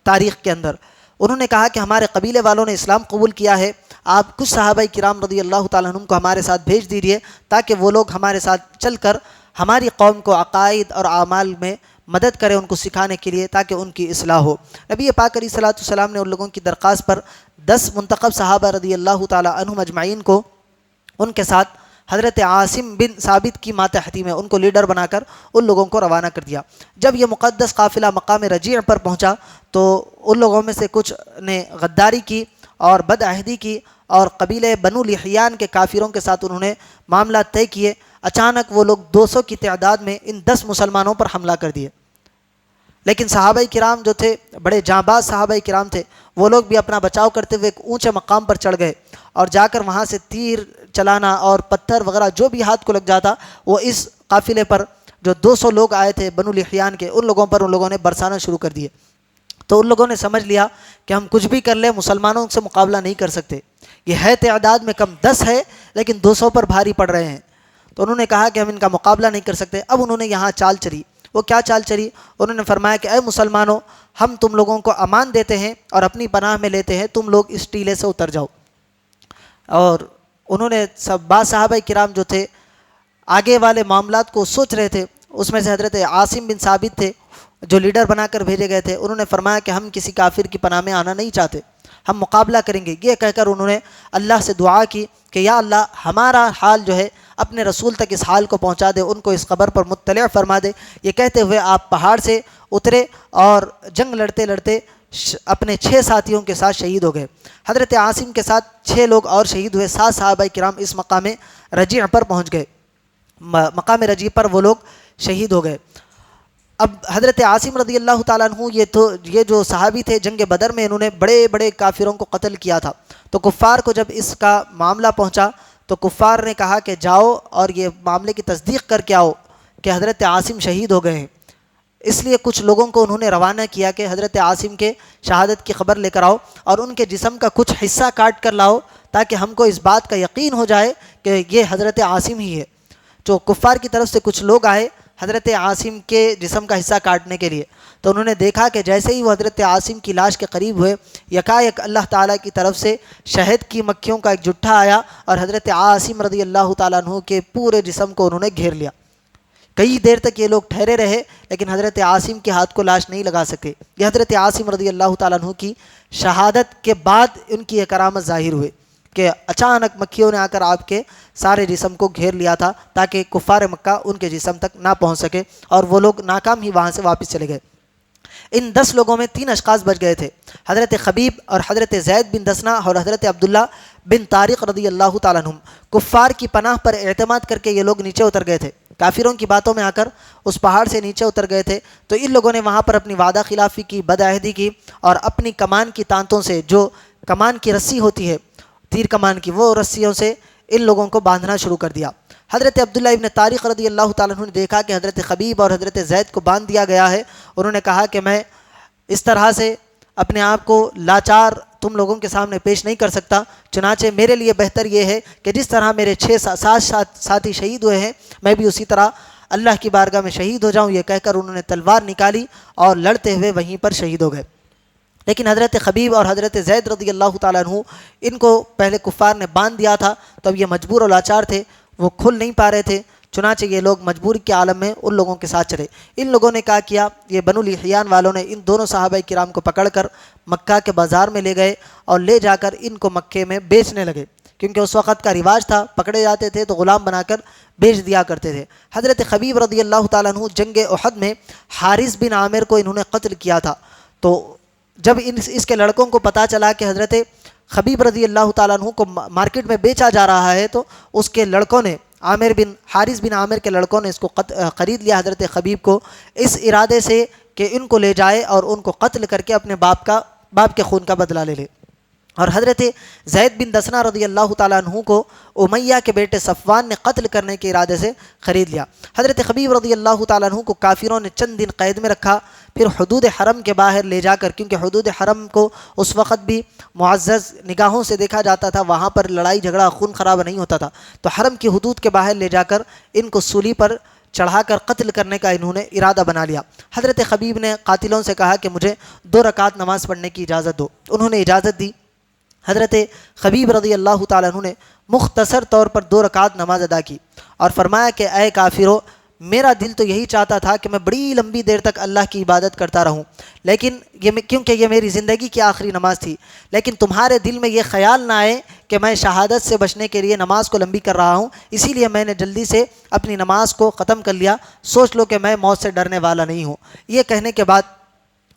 Speaker 1: تاریخ کے اندر۔ انہوں نے کہا کہ ہمارے قبیلے والوں نے اسلام قبول کیا ہے، آپ کچھ صحابہ کرام رضی اللہ تعالیٰ عنہم کو ہمارے ساتھ بھیج دیجیے تاکہ وہ لوگ ہمارے ساتھ چل کر ہماری قوم کو عقائد اور اعمال میں مدد کریں، ان کو سکھانے کے لیے تاکہ ان کی اصلاح ہو۔ نبی پاک علیہ الصلوۃ والسلام نے ان لوگوں کی درخواست پر 10 منتخب صحابہ رضی اللہ تعالیٰ عنہم اجمعین کو ان کے ساتھ حضرت عاصم بن ثابت کی ماتحتی میں ان کو لیڈر بنا کر ان لوگوں کو روانہ کر دیا۔ جب یہ مقدس قافلہ مقام رجیع پر پہنچا تو ان لوگوں میں سے کچھ نے غداری کی اور بدعہدی کی اور قبیلے بنو لحیان کے کافروں کے ساتھ انہوں نے معاملات طے کیے۔ اچانک وہ لوگ 200 کی تعداد میں ان 10 مسلمانوں پر حملہ کر دیے، لیکن صحابہ کرام جو تھے بڑے جانباز صحابہ کرام تھے، وہ لوگ بھی اپنا بچاؤ کرتے ہوئے ایک اونچے مقام پر چڑھ گئے اور جا کر وہاں سے تیر چلانا اور پتھر وغیرہ جو بھی ہاتھ کو لگ جاتا وہ اس قافلے پر جو 200 لوگ آئے تھے بنو لحیان کے ان لوگوں پر ان لوگوں نے برسانا شروع کر دیے۔ تو ان لوگوں نے سمجھ لیا کہ ہم کچھ بھی کر لیں مسلمانوں سے مقابلہ نہیں کر سکتے، یہ ہے تعداد میں کم 10 ہے لیکن 200 پر بھاری پڑ رہے ہیں۔ تو انہوں نے کہا کہ ہم ان کا مقابلہ نہیں کر سکتے۔ اب انہوں نے یہاں چال چلی۔ وہ کیا چال چلی؟ انہوں نے فرمایا کہ اے مسلمانوں، ہم تم لوگوں کو امان دیتے ہیں اور اپنی پناہ میں لیتے ہیں، تم لوگ اس ٹیلے سے اتر جاؤ۔ اور انہوں نے بعض صحابہ کرام جو تھے آگے والے معاملات کو سوچ رہے تھے، اس میں سے حضرت عاصم بن ثابت تھے جو لیڈر بنا کر بھیجے گئے تھے۔ انہوں نے فرمایا کہ ہم کسی کافر کی پناہ میں آنا نہیں چاہتے، ہم مقابلہ کریں گے۔ یہ کہہ کر انہوں نے اللہ سے دعا کی کہ یا اللہ ہمارا حال جو ہے اپنے رسول تک اس حال کو پہنچا دے، ان کو اس خبر پر مطلع فرما دے۔ یہ کہتے ہوئے آپ پہاڑ سے اترے اور جنگ لڑتے لڑتے اپنے 6 ساتھیوں کے ساتھ شہید ہو گئے۔ حضرت عاصم کے ساتھ 6 لوگ اور شہید ہوئے۔ 7 صحابہ کرام اس مقام رجیع پر پہنچ گئے، مقام رجیع پر وہ لوگ شہید ہو گئے۔ اب حضرت عاصم رضی اللہ تعالیٰ عنہ یہ جو صحابی تھے جنگ بدر میں انہوں نے بڑے بڑے کافروں کو قتل کیا تھا۔ تو کفار کو جب اس کا معاملہ پہنچا تو کفار نے کہا کہ جاؤ اور یہ معاملے کی تصدیق کر کے آؤ کہ حضرت عاصم شہید ہو گئے ہیں۔ اس لیے کچھ لوگوں کو انہوں نے روانہ کیا کہ حضرت عاصم کے شہادت کی خبر لے کر آؤ اور ان کے جسم کا کچھ حصہ کاٹ کر لاؤ تاکہ ہم کو اس بات کا یقین ہو جائے کہ یہ حضرت عاصم ہی ہے۔ جو کفار کی طرف سے کچھ لوگ آئے حضرت عاصم کے جسم کا حصہ کاٹنے کے لیے، تو انہوں نے دیکھا کہ جیسے ہی وہ حضرت عاصم کی لاش کے قریب ہوئے، یکایک اللہ تعالیٰ کی طرف سے شہد کی مکھیوں کا ایک جٹھا آیا اور حضرت عاصم رضی اللہ تعالیٰ عنہ کے پورے جسم کو انہوں نے گھیر لیا۔ کئی دیر تک یہ لوگ ٹھہرے رہے لیکن حضرت عاصم کے ہاتھ کو لاش نہیں لگا سکے۔ یہ حضرت عاصم رضی اللہ تعالیٰ عنہ کی شہادت کے بعد ان کی یہ کرامت ظاہر ہوئے کہ اچانک مکھیوں نے آ کر آپ کے سارے جسم کو گھیر لیا تھا تاکہ کفار مکہ ان کے جسم تک نہ پہنچ سکے اور وہ لوگ ناکام ہی وہاں سے واپس چلے گئے۔ ان 10 لوگوں میں 3 اشخاص بچ گئے تھے، حضرت خبیب اور حضرت زید بن دسنہ اور حضرت عبداللہ بن طارق رضی اللہ تعالیٰ عنہم۔ کفار کی پناہ پر اعتماد کر کے یہ لوگ نیچے اتر گئے تھے، کافروں کی باتوں میں آ کر اس پہاڑ سے نیچے اتر گئے تھے۔ تو ان لوگوں نے وہاں پر اپنی وعدہ خلافی کی، بدعہدی کی اور اپنی کمان کی تانتوں سے، جو کمان کی رسی ہوتی ہے تیر کمان کی، وہ رسیوں سے ان لوگوں کو باندھنا شروع کر دیا۔ حضرت عبداللہ ابن طارق رضی اللہ تعالیٰ عنہ نے دیکھا کہ حضرت خبیب اور حضرت زید کو باندھ دیا گیا ہے۔ انہوں نے کہا کہ میں اس طرح سے اپنے آپ کو لاچار تم لوگوں کے سامنے پیش نہیں کر سکتا، چنانچہ میرے لیے بہتر یہ ہے کہ جس طرح میرے 6-7 ساتھی شہید ہوئے ہیں میں بھی اسی طرح اللہ کی بارگاہ میں شہید ہو جاؤں۔ یہ کہہ کر انہوں نے تلوار نکالی اور لڑتے ہوئے وہیں پر شہید ہو گئے۔ لیکن حضرت خبیب اور حضرت زید رضی اللہ تعالیٰ عنہ ان کو پہلے کفار نے باندھ دیا تھا، تو اب یہ مجبور و لاچار تھے، وہ کھل نہیں پا رہے تھے، چنانچہ یہ لوگ مجبوری کے عالم میں ان لوگوں کے ساتھ چلے۔ ان لوگوں نے کیا کیا، یہ بنو لحیان والوں نے ان دونوں صحابہ کرام کو پکڑ کر مکہ کے بازار میں لے گئے اور لے جا کر ان کو مکے میں بیچنے لگے، کیونکہ اس وقت کا رواج تھا، پکڑے جاتے تھے تو غلام بنا کر بیچ دیا کرتے تھے۔ حضرت خبیب رضی اللہ تعالیٰ عنہ جنگ احد میں حارث بن عامر کو انہوں نے قتل کیا تھا، تو جب اس کے لڑکوں کو پتہ چلا کہ حضرت خبیب رضی اللہ تعالیٰ عنہ کو مارکیٹ میں بیچا جا رہا ہے، تو اس کے لڑکوں نے حارث بن عامر کے لڑکوں نے اس کو خرید لیا حضرت خبیب کو، اس ارادے سے کہ ان کو لے جائے اور ان کو قتل کر کے اپنے باپ کے خون کا بدلہ لے لے۔ اور حضرت زید بن دسنہ رضی اللہ تعالیٰ عنہ کو امیہ کے بیٹے صفوان نے قتل کرنے کے ارادے سے خرید لیا۔ حضرت خبیب رضی اللہ تعالیٰ عنہ کو کافروں نے چند دن قید میں رکھا، پھر حدود حرم کے باہر لے جا کر، کیونکہ حدود حرم کو اس وقت بھی معزز نگاہوں سے دیکھا جاتا تھا، وہاں پر لڑائی جھگڑا خون خرابہ نہیں ہوتا تھا، تو حرم کی حدود کے باہر لے جا کر ان کو سولی پر چڑھا کر قتل کرنے کا انہوں نے ارادہ بنا لیا۔ حضرت خبیب نے قاتلوں سے کہا کہ مجھے 2 رکعت نماز پڑھنے کی اجازت دو، انہوں نے اجازت دی۔ حضرت خبیب رضی اللہ تعالیٰ عنہ نے مختصر طور پر 2 رکعت نماز ادا کی اور فرمایا کہ اے کافرو، میرا دل تو یہی چاہتا تھا کہ میں بڑی لمبی دیر تک اللہ کی عبادت کرتا رہوں، لیکن کیونکہ یہ میری زندگی کی آخری نماز تھی، لیکن تمہارے دل میں یہ خیال نہ آئے کہ میں شہادت سے بچنے کے لیے نماز کو لمبی کر رہا ہوں، اسی لیے میں نے جلدی سے اپنی نماز کو ختم کر لیا، سوچ لو کہ میں موت سے ڈرنے والا نہیں ہوں۔ یہ کہنے کے بعد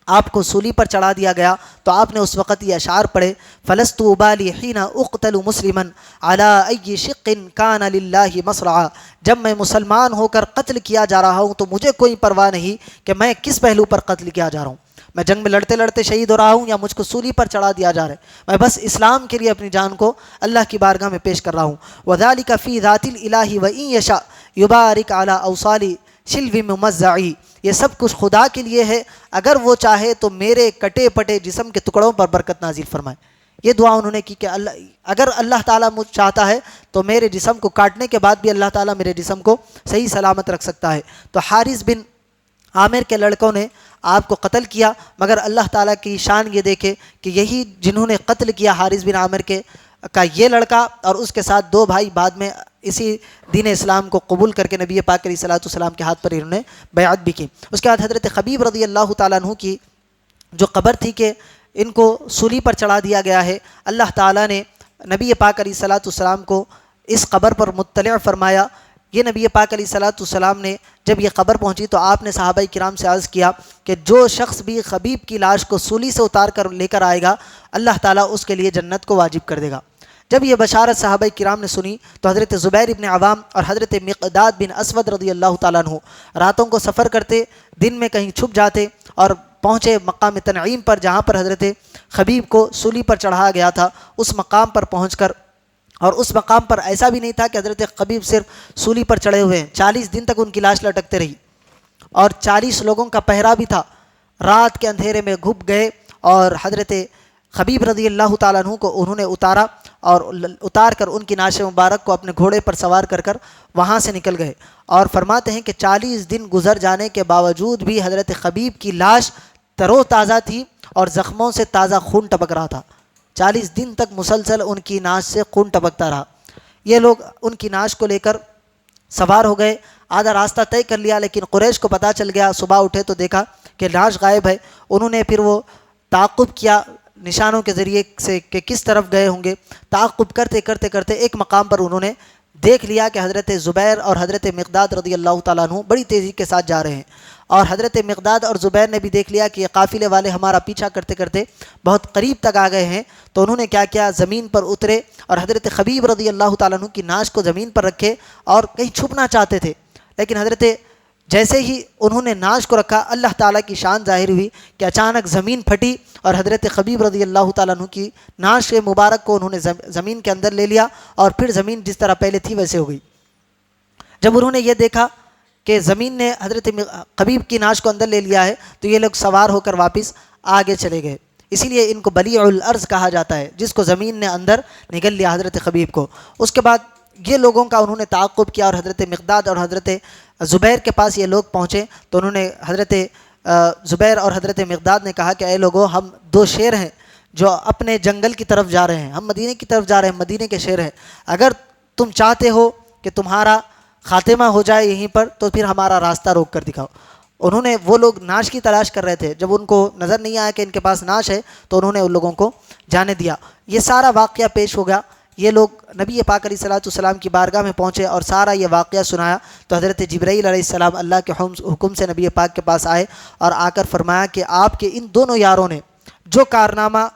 Speaker 1: آپ کو سولی پر چڑھا دیا گیا، تو آپ نے اس وقت یہ اشعار پڑھے، فلست ابالی حین اقتل مسلما علی ای شق کان للہ مصرعا، جب میں مسلمان ہو کر قتل کیا جا رہا ہوں تو مجھے کوئی پرواہ نہیں کہ میں کس پہلو پر قتل کیا جا رہا ہوں، میں جنگ میں لڑتے لڑتے شہید ہو رہا ہوں یا مجھ کو سولی پر چڑھا دیا جا رہا ہے، میں بس اسلام کے لیے اپنی جان کو اللہ کی بارگاہ میں پیش کر رہا ہوں۔ وذالک فی ذات الالہ وان یشاء یبارک علی اوصال شلو ممزعی، یہ سب کچھ خدا کے لیے ہے، اگر وہ چاہے تو میرے کٹے پٹے جسم کے ٹکڑوں پر برکت نازل فرمائے۔ یہ دعا انہوں نے کی کہ اگر اللہ تعالیٰ مجھ چاہتا ہے تو میرے جسم کو کاٹنے کے بعد بھی اللہ تعالیٰ میرے جسم کو صحیح سلامت رکھ سکتا ہے۔ تو حارث بن عامر کے لڑکوں نے آپ کو قتل کیا، مگر اللہ تعالیٰ کی شان یہ دیکھے کہ یہی جنہوں نے قتل کیا حارث بن عامر کا یہ لڑکا اور اس کے ساتھ 2 بھائی بعد میں اسی دین اسلام کو قبول کر کے نبی پاک علیہ الصلوۃ والسلام کے ہاتھ پر انہوں نے بیعت بھی کی۔ اس کے بعد حضرت خبیب رضی اللہ تعالیٰ عنہ کی جو قبر تھی کہ ان کو سولی پر چڑھا دیا گیا ہے، اللہ تعالیٰ نے نبی پاک علیہ الصلوۃ والسلام کو اس قبر پر مطلع فرمایا۔ یہ نبی پاک علیہ الصلوۃ والسلام نے جب یہ قبر پہنچی تو آپ نے صحابہ کرام سے عرض کیا کہ جو شخص بھی خبیب کی لاش کو سولی سے اتار کر لے کر آئے گا، اللہ تعالیٰ اس کے لیے جنت کو واجب کر دے گا۔ جب یہ بشارت صحابہ کرام نے سنی تو حضرت زبیر ابن عوام اور حضرت مقداد بن اسود رضی اللہ تعالیٰ عنہ راتوں کو سفر کرتے، دن میں کہیں چھپ جاتے اور پہنچے مقام تنعیم پر، جہاں پر حضرت خبیب کو سولی پر چڑھایا گیا تھا۔ اس مقام پر پہنچ کر، اور اس مقام پر ایسا بھی نہیں تھا کہ حضرت خبیب صرف سولی پر چڑھے ہوئے ہیں، 40 دن تک ان کی لاش لٹکتے رہی اور 40 لوگوں کا پہرا بھی تھا۔ رات کے اندھیرے میں گھپ گئے اور حضرت خبیب رضی اللہ تعالیٰ عنہ کو انہوں نے اتارا اور اتار کر ان کی نعش مبارک کو اپنے گھوڑے پر سوار کر وہاں سے نکل گئے، اور فرماتے ہیں کہ 40 دن گزر جانے کے باوجود بھی حضرت خبیب کی لاش ترو تازہ تھی اور زخموں سے تازہ خون ٹپک رہا تھا۔ 40 دن تک مسلسل ان کی ناش سے خون ٹپکتا رہا۔ یہ لوگ ان کی ناش کو لے کر سوار ہو گئے، آدھا راستہ طے کر لیا، لیکن قریش کو پتہ چل گیا، صبح اٹھے تو دیکھا کہ لاش غائب ہے۔ انہوں نے پھر وہ تعاقب کیا نشانوں کے ذریعے سے کہ کس طرف گئے ہوں گے۔ تعاقب کرتے کرتے کرتے ایک مقام پر انہوں نے دیکھ لیا کہ حضرت زبیر اور حضرت مقداد رضی اللہ تعالیٰ عنہ بڑی تیزی کے ساتھ جا رہے ہیں، اور حضرت مقداد اور زبیر نے بھی دیکھ لیا کہ یہ قافلے والے ہمارا پیچھا کرتے کرتے بہت قریب تک آ گئے ہیں، تو انہوں نے کیا کیا، زمین پر اترے اور حضرت خبیب رضی اللہ تعالیٰ عنہ کی ناش کو زمین پر رکھے اور کہیں چھپنا چاہتے تھے، لیکن حضرت جیسے ہی انہوں نے ناش کو رکھا، اللہ تعالیٰ کی شان ظاہر ہوئی کہ اچانک زمین پھٹی اور حضرت خبیب رضی اللہ تعالیٰ عنہ کی ناش مبارک کو انہوں نے زمین کے اندر لے لیا، اور پھر زمین جس طرح پہلے تھی ویسے ہو گئی۔ جب انہوں نے یہ دیکھا کہ زمین نے حضرت خبیب کی ناش کو اندر لے لیا ہے تو یہ لوگ سوار ہو کر واپس آگے چلے گئے، اسی لیے ان کو بلیع الارض کہا جاتا ہے، جس کو زمین نے اندر نگل لیا حضرت خبیب کو۔ اس کے بعد یہ لوگوں کا انہوں نے تعاقب کیا اور حضرت مقداد اور حضرت زبیر کے پاس یہ لوگ پہنچے تو انہوں نے حضرت زبیر اور حضرت مقداد نے کہا کہ اے لوگوں، ہم 2 شیر ہیں جو اپنے جنگل کی طرف جا رہے ہیں، ہم مدینے کی طرف جا رہے ہیں، مدینے کے شیر ہیں، اگر تم چاہتے ہو کہ تمہارا خاتمہ ہو جائے یہیں پر تو پھر ہمارا راستہ روک کر دکھاؤ۔ انہوں نے، وہ لوگ نعش کی تلاش کر رہے تھے، جب ان کو نظر نہیں آیا کہ ان کے پاس نعش ہے تو انہوں نے ان لوگوں کو جانے دیا۔ یہ سارا واقعہ پیش ہو گیا، یہ لوگ نبی پاک علیہ الصلوۃ والسلام کی بارگاہ میں پہنچے اور سارا یہ واقعہ سنایا تو حضرت جبرائیل علیہ السلام اللہ کے حکم سے نبی پاک کے پاس آئے اور آ کر فرمایا کہ آپ کے ان دونوں یاروں نے جو کارنامہ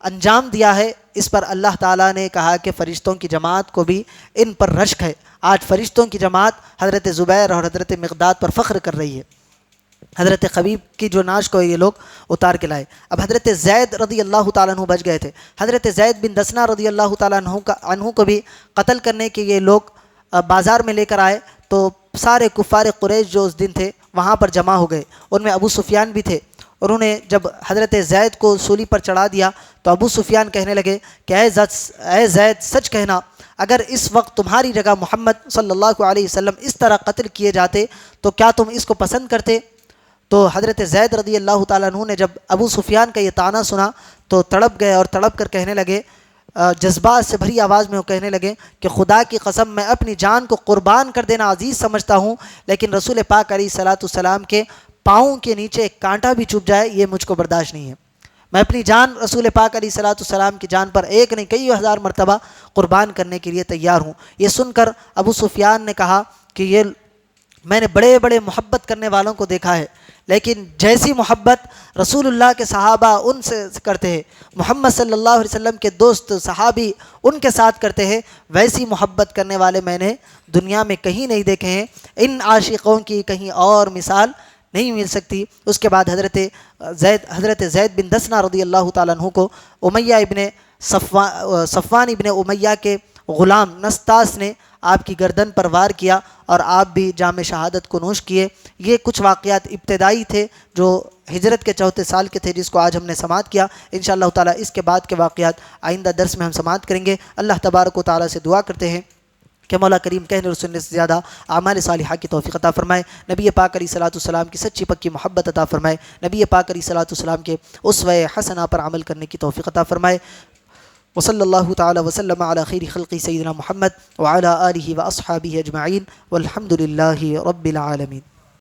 Speaker 1: انجام دیا ہے اس پر اللہ تعالیٰ نے کہا کہ فرشتوں کی جماعت کو بھی ان پر رشک ہے۔ آج فرشتوں کی جماعت حضرت زبیر اور حضرت مقداد پر فخر کر رہی ہے۔ حضرت خبیب کی جو نعش کو یہ لوگ اتار کے لائے۔ اب حضرت زید رضی اللہ تعالیٰ عنہ بچ گئے تھے۔ حضرت زید بن دسنہ رضی اللہ تعالیٰ عنہ کو بھی قتل کرنے کے یہ لوگ بازار میں لے کر آئے تو سارے کفار قریش جو اس دن تھے وہاں پر جمع ہو گئے، ان میں ابو سفیان بھی تھے۔ انہوں نے جب حضرت زید کو سولی پر چڑھا دیا تو ابو سفیان کہنے لگے کہ اے زید سچ کہنا، اگر اس وقت تمہاری جگہ محمد صلی اللہ علیہ وسلم اس طرح قتل کیے جاتے تو کیا تم اس کو پسند کرتے؟ تو حضرت زید رضی اللہ تعالیٰ عنہ نے جب ابو سفیان کا یہ طعنہ سنا تو تڑپ گئے اور تڑپ کر کہنے لگے، جذبات سے بھری آواز میں وہ کہنے لگے کہ خدا کی قسم میں اپنی جان کو قربان کر دینا عزیز سمجھتا ہوں، لیکن رسول پاک علیہ الصلوۃ والسلام کے پاؤں کے نیچے ایک کانٹا بھی چبھ جائے یہ مجھ کو برداشت نہیں ہے۔ میں اپنی جان رسول پاک علیہ الصلوۃ والسلام کی جان پر ایک نہیں کئی ہزار مرتبہ قربان کرنے کے لیے تیار ہوں۔ یہ سن کر ابو سفیان نے کہا کہ یہ میں نے بڑے بڑے محبت کرنے والوں کو دیکھا ہے، لیکن جیسی محبت رسول اللہ کے صحابہ ان سے کرتے ہیں، محمد صلی اللہ علیہ وسلم کے دوست صحابی ان کے ساتھ کرتے ہیں، ویسی محبت کرنے والے میں نے دنیا میں کہیں نہیں دیکھے ہیں۔ ان عاشقوں کی کہیں اور مثال نہیں مل سکتی۔ اس کے بعد حضرت زید بن دسنہ رضی اللہ تعالیٰ عنہ کو امیہ ابن صفوان ابن امیہ کے غلام نستاس نے آپ کی گردن پر وار کیا اور آپ بھی جام شہادت کو نوش کیے۔ یہ کچھ واقعات ابتدائی تھے جو ہجرت کے 34 سال کے تھے، جس کو آج ہم نے سماعت کیا۔ انشاءاللہ تعالیٰ اس کے بعد کے واقعات آئندہ درس میں ہم سماعت کریں گے۔ اللہ تبارک و تعالیٰ سے دعا کرتے ہیں کہ مولا کریم کہنے اور سننے سے زیادہ اعمال صالحہ کی توفیق عطا فرمائے، نبی پاک علیہ الصلوۃ والسلام کی سچی پکی محبت عطا فرمائے، نبی پاک علیہ الصلوۃ والسلام کے اسوہ حسنہ پر عمل کرنے کی توفیق عطا فرمائے۔ وصلی اللہ تعالی وسلم علی خیر خلقی سیدنا محمد وعلی آلہ واصحابہ اجمعین والحمد للہ رب العالمین۔